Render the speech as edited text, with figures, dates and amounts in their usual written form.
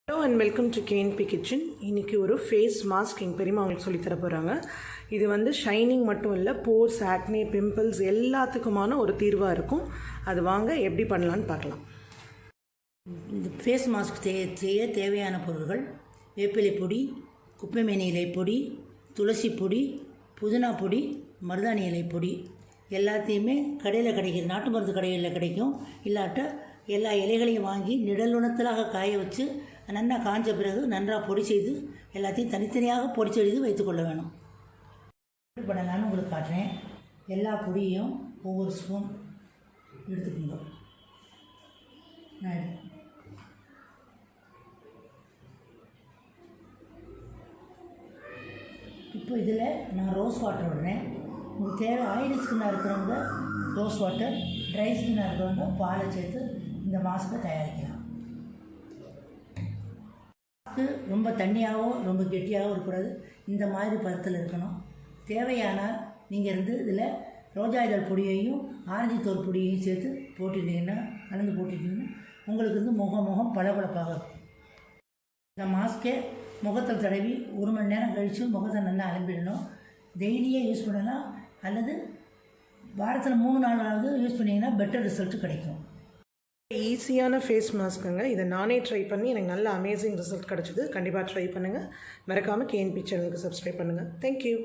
Hello and welcome to KNP Kitchen. இன்னைக்கு ஒரு face mask எங்க பெரியம்மா உங்களுக்கு சொல்லி தர போறாங்க. இது வந்து ஷைனிங் மட்டும் இல்ல, போர்ஸ், ஆக்னே, பிம்பிள்ஸ் எல்லாத்துக்குமான ஒரு தீர்வா இருக்கும். அது வாங்க எப்படி பண்ணலாம்னு பார்க்கலாம். இந்த ஃபேஸ் மாஸ்க் செய்ய தேவையான பொருட்கள்: வேப்பிலை பொடி, குப்பைமேனி இலை பொடி, துளசி பொடி, புதினா பொடி, மருதாணி இலை பொடி. எல்லாத்தையுமே கடையில் கிடைக்கிது, நாட்டு மருந்து கடைகளில் கிடைக்கும். இல்லாட்ட எல்லா இலைகளையும் வாங்கி நிழலுணத்தலாக காய வச்சு நல்லா காஞ்ச பிறகு நன்றாக பொடி செய்து எல்லாத்தையும் தனித்தனியாக பொடி செய்து வைத்துக்கொள்ள வேணும். பண்ணலான்னு உங்களுக்கு காட்டுறேன். எல்லா பொடியும் ஒவ்வொரு ஸ்பூன் எடுத்துக்கோங்க. இப்போ இதில் நான் ரோஸ் வாட்டர் விடுறேன். உங்களுக்கு தேவை ஆயிலி ஸ்கின்னாக இருக்கிறவங்க ரோஸ் வாட்டர், ட்ரை ஸ்கின்னாக இருக்கிறவங்க பாலை சேர்த்து இந்த மாஸ்க்கை தயாரிக்கலாம். ரொம்ப தண்ணியாகவோ ரொம்ப கெட்டியாகவோ இருக்கக்கூடாது, இந்த மாதிரி பதத்தில் இருக்கணும். தேவையானால் நீங்கள் இதில் ரோஜா இதழ் பொடியையும் ஆரஞ்சு தோல் பொடியையும் சேர்த்து போட்டுட்டிங்கன்னா, கலந்து போட்டுட்டிங்கன்னா உங்களுக்கு முகம் பளபளப்பாக இருக்கும். இந்த மாஸ்க்கை முகத்தில் தடவி 1 மணி நேரம் கழித்து முகத்தை நல்லா அலம்பிடணும். டெய்லியே யூஸ் பண்ணலாம், அல்லது வாரத்தில் 3 நாளாவது யூஸ் பண்ணிங்கன்னா பெட்டர் ரிசல்ட் கிடைக்கும். ஈஸியான ஃபேஸ் மாஸ்க்குங்க. இதை நானே ட்ரை பண்ணி எனக்கு நல்ல அமேசிங் ரிசல்ட் கிடச்சிது. கண்டிப்பாக ட்ரை பண்ணுங்கள். மறக்காமல் KNP சேனலுக்கு சப்ஸ்கிரைப் பண்ணுங்கள். தேங்க்யூ.